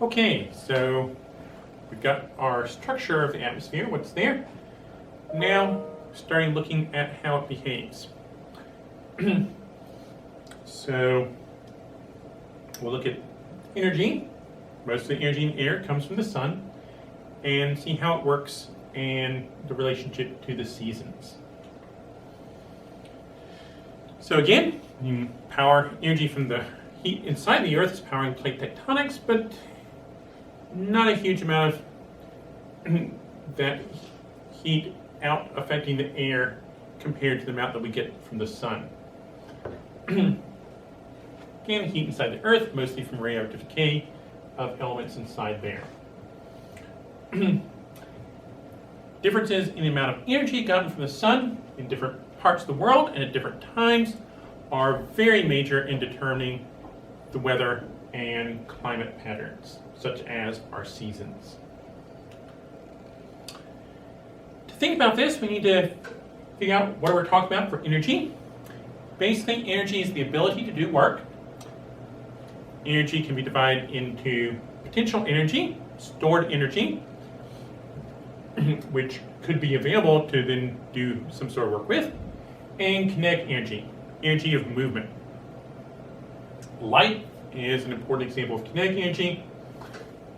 Okay, so we've got our structure of the atmosphere, what's there. Now, starting looking at how it behaves. So, we'll look at energy. Most of the energy in air comes from the sun, and see how it works and the relationship to the seasons. So again, you power energy from the heat inside the Earth is powering plate tectonics, but not a huge amount of that heat out affecting the air compared to the amount that we get from the sun. Again, heat inside the Earth, mostly from radioactive decay of elements inside there. Differences in the amount of energy gotten from the sun in different parts of the world and at different times are very major in determining the weather and climate patterns, such as our seasons. To think about this, we need to figure out what we're talking about for energy. Basically, energy is the ability to do work. Energy can be divided into potential energy, stored energy, which could be available to then do some sort of work with, and kinetic energy, energy of movement. Light is an important example of kinetic energy.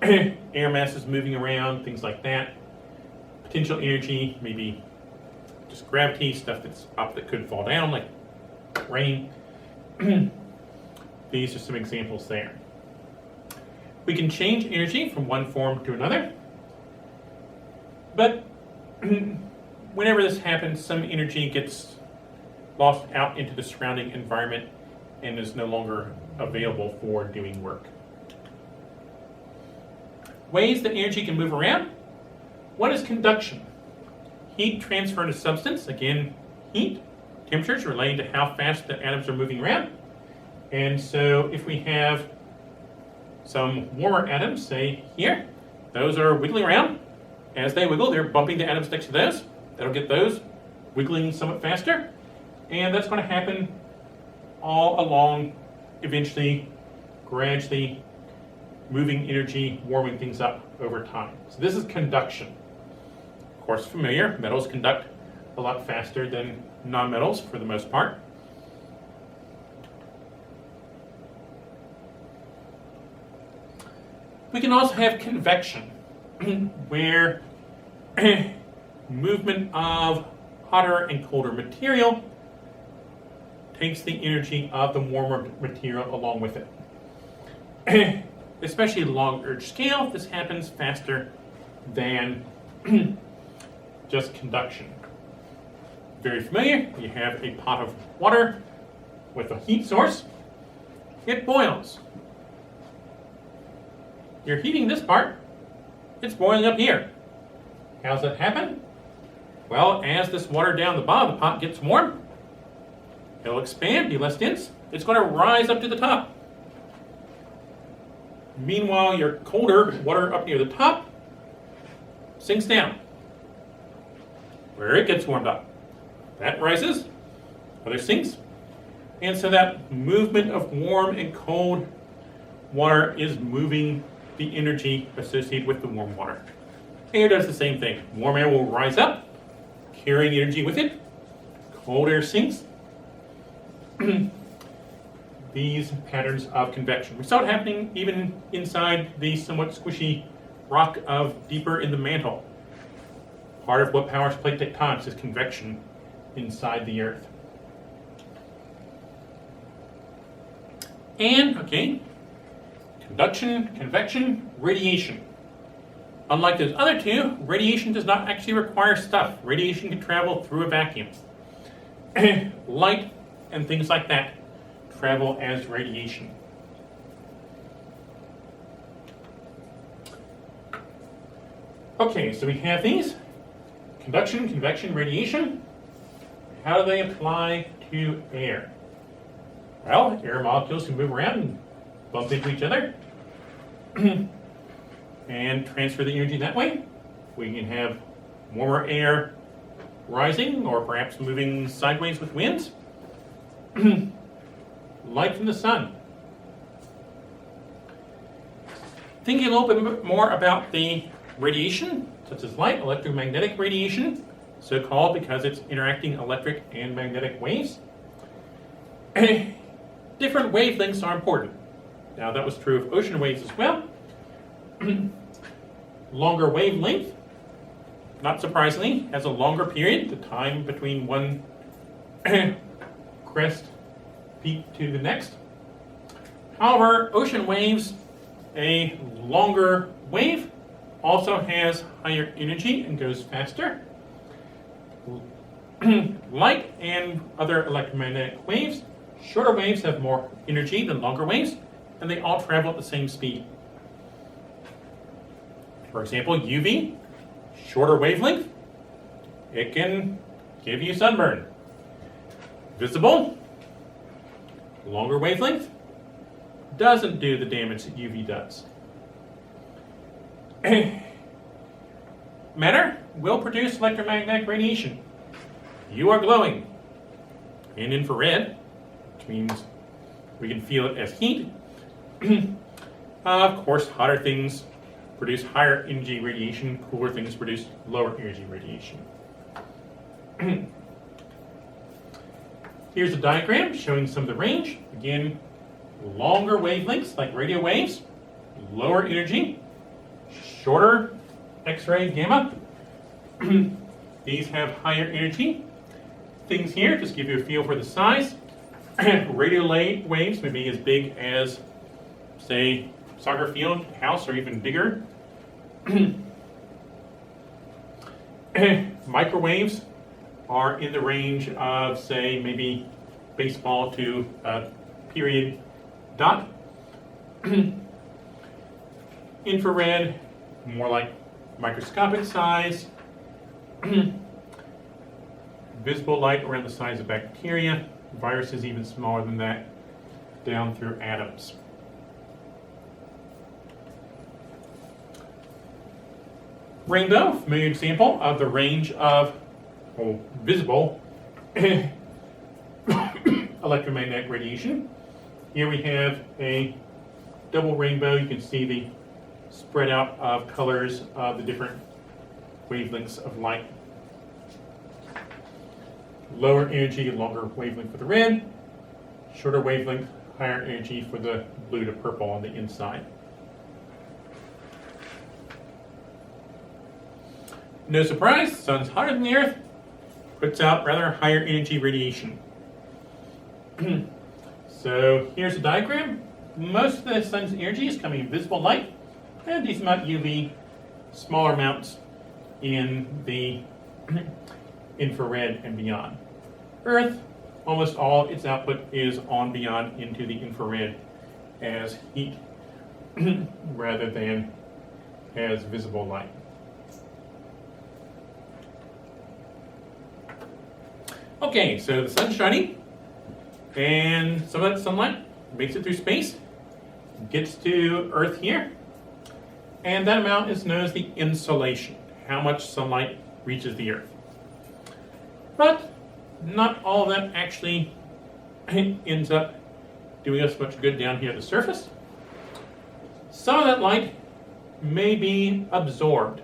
Air masses moving around, things like that. Potential energy, maybe just gravity, stuff that's up that could fall down, like rain. These are some examples there. We can change energy from one form to another, but whenever this happens, some energy gets lost out into the surrounding environment and is no longer available for doing work. Ways that energy can move around. What is conduction? Heat transfer to substance. Again, heat. Temperature is related to how fast the atoms are moving around. And so if we have some warmer atoms, say here, those are wiggling around. As they wiggle, they're bumping the atoms next to those. That'll get those wiggling somewhat faster. And that's going to happen all along, eventually, gradually moving energy, warming things up over time. So this is conduction. Of course, familiar, metals conduct a lot faster than nonmetals for the most part. We can also have convection, where movement of hotter and colder material takes the energy of the warmer material along with it. Especially at a long scale, this happens faster than just conduction. Very familiar, you have a pot of water with a heat source. It boils. You're heating this part, it's boiling up here. How does that happen? Well, as this water down the bottom of the pot gets warm, it'll expand, be less dense. It's going to rise up to the top. Meanwhile, your colder water up near the top sinks down, where it gets warmed up. That rises, other sinks. And so that movement of warm and cold water is moving the energy associated with the warm water. Air does the same thing. Warm air will rise up, carrying energy with it. Cold air sinks. These patterns of convection. We saw it happening even inside the somewhat squishy rock of deeper in the mantle. Part of what powers plate tectonics is convection inside the Earth. And, okay, conduction, convection, radiation. Unlike those other two, radiation does not actually require stuff. Radiation can travel through a vacuum. Light and things like that travel as radiation. Okay, so we have these. Conduction, convection, radiation. How do they apply to air? Well, air molecules can move around and bump into each other and transfer the energy that way. We can have warmer air rising or perhaps moving sideways with winds. Light from the sun. Thinking a little bit more about the radiation, such as light, electromagnetic radiation, so-called because it's interacting electric and magnetic waves. Different wavelengths are important. Now that was true of ocean waves as well. Longer wavelength, not surprisingly, has a longer period, the time between one crest peak to the next. However, ocean waves, a longer wave, also has higher energy and goes faster. Light and other electromagnetic waves, shorter waves have more energy than longer waves, and they all travel at the same speed. For example, UV, shorter wavelength, it can give you sunburn. Visible, longer wavelength, doesn't do the damage that UV does. Matter will produce electromagnetic radiation. You are glowing in infrared, which means we can feel it as heat. Of course, hotter things produce higher energy radiation, cooler things produce lower energy radiation. Here's a diagram showing some of the range. Again, longer wavelengths like radio waves, lower energy, shorter X-ray, gamma. These have higher energy. Things here just give you a feel for the size. Radio waves may be as big as, say, soccer field, house, or even bigger. Microwaves are in the range of, say, maybe baseball to a period dot. Infrared, more like microscopic size. Visible light around the size of bacteria. Viruses even smaller than that, down through atoms. Rainbow, familiar example of the range of visible electromagnetic radiation. Here we have a double rainbow. You can see the spread out of colors of the different wavelengths of light. Lower energy, longer wavelength for the red. Shorter wavelength, higher energy for the blue to purple on the inside. No surprise, the sun's hotter than the Earth, puts out rather higher energy radiation. So here's a diagram. Most of the sun's energy is coming in visible light, and a decent amount UV, smaller amounts in the infrared and beyond. Earth, almost all its output is on beyond into the infrared as heat rather than as visible light. Okay, so the sun's shining, and some of that sunlight makes it through space, gets to Earth here, and that amount is known as the insolation, how much sunlight reaches the Earth. But not all of that actually ends up doing us much good down here at the surface. Some of that light may be absorbed.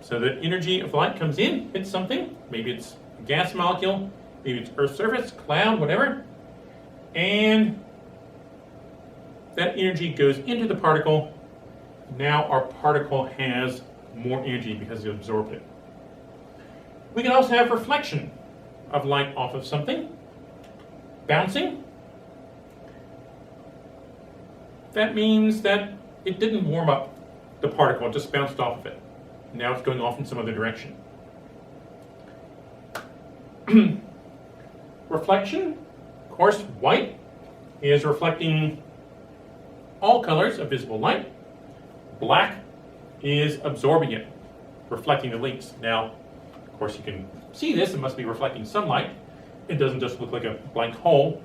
So the energy of light comes in, hits something, maybe it's a gas molecule, maybe it's Earth's surface, cloud, whatever, and that energy goes into the particle. Now our particle has more energy because it absorbed it. We can also have reflection of light off of something, bouncing. That means that it didn't warm up the particle, it just bounced off of it. Now it's going off in some other direction. Reflection, of course, white is reflecting all colors of visible light. Black is absorbing it, reflecting the least. Now, of course, you can see this, it must be reflecting sunlight. It doesn't just look like a blank hole,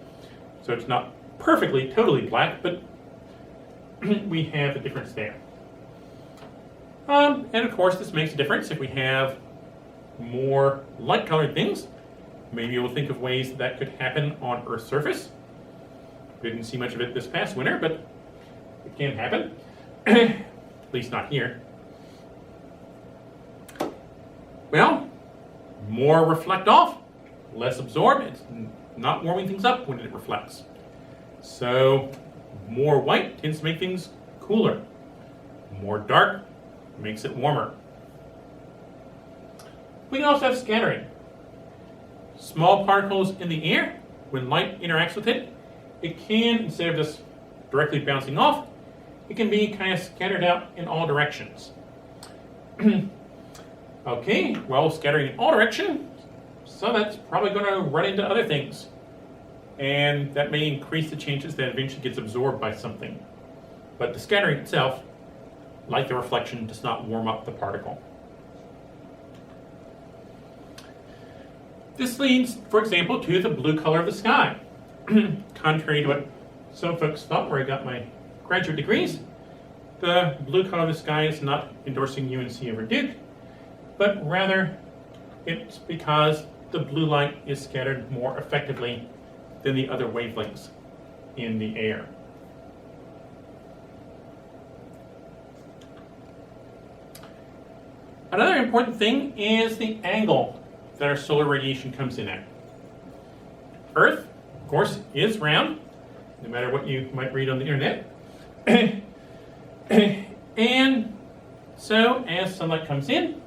so it's not perfectly, totally black, but we have a difference there. And of course, this makes a difference if we have more light-colored things. Maybe we'll think of ways that could happen on Earth's surface. We didn't see much of it this past winter, but it can happen. at least not here. Well, more reflect off, less absorb. It's not warming things up when it reflects. So more white tends to make things cooler. More dark makes it warmer. We can also have scattering. Small particles in the air, when light interacts with it, it can, instead of just directly bouncing off, it can be kind of scattered out in all directions. Okay, well, scattering in all directions, so that's probably going to run into other things. And that may increase the chances that it eventually gets absorbed by something. But the scattering itself, like the reflection, does not warm up the particle. This leads, for example, to the blue color of the sky. Contrary to what some folks thought where I got my graduate degrees, the blue color of the sky is not endorsing UNC over Duke, but rather it's because the blue light is scattered more effectively than the other wavelengths in the air. Another important thing is the angle that our solar radiation comes in at. Earth, of course, is round, no matter what you might read on the internet. And so as sunlight comes in,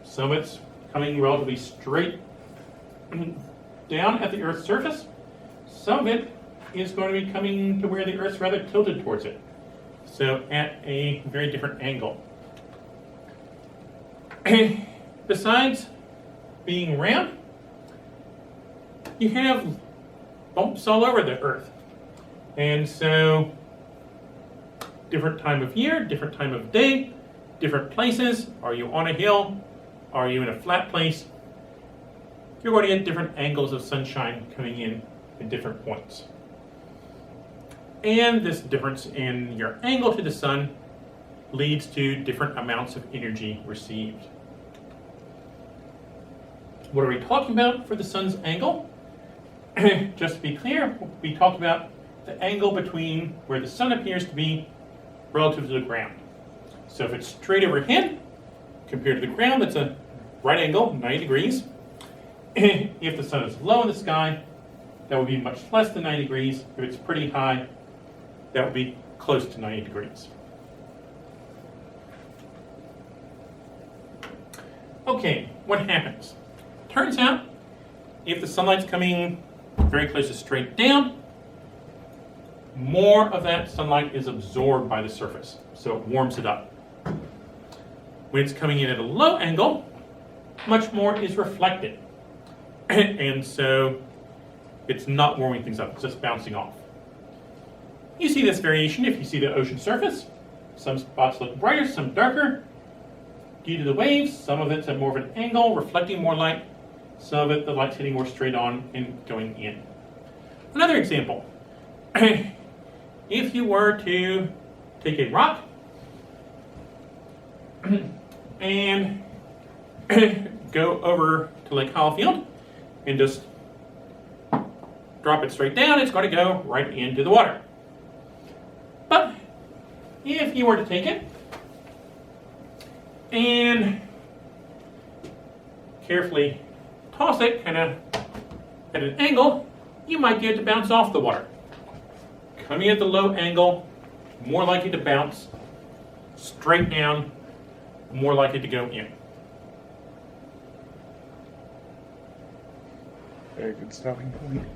some of it's coming relatively straight down at the Earth's surface. Some of it is going to be coming to where the Earth's rather tilted towards it. So at a very different angle. Besides being round, you have bumps all over the Earth. And so different time of year, different time of day, different places. Are you on a hill? Are you in a flat place? You're going to get different angles of sunshine coming in at different points. And this difference in your angle to the sun leads to different amounts of energy received. What are we talking about for the sun's angle? Just to be clear, we talk about the angle between where the sun appears to be relative to the ground. So if it's straight overhead, compared to the ground, that's a right angle, 90 degrees. If the sun is low in the sky, that would be much less than 90 degrees. If it's pretty high, that would be close to 90 degrees. Okay, what happens? Turns out, if the sunlight's coming very close to straight down, more of that sunlight is absorbed by the surface, so it warms it up. When it's coming in at a low angle, much more is reflected. And so it's not warming things up, it's just bouncing off. You see this variation if you see the ocean surface. Some spots look brighter, some darker. Due to the waves, some of it's at more of an angle, reflecting more light. Some of it, the light's hitting more straight on and going in. Another example. If you were to take a rock and go over to Lake Hollifield and just drop it straight down, it's going to go right into the water. But if you were to take it and carefully toss it kind of at an angle, you might get it to bounce off the water. Coming at the low angle, more likely to bounce. Straight down, more likely to go in. Very good stopping point.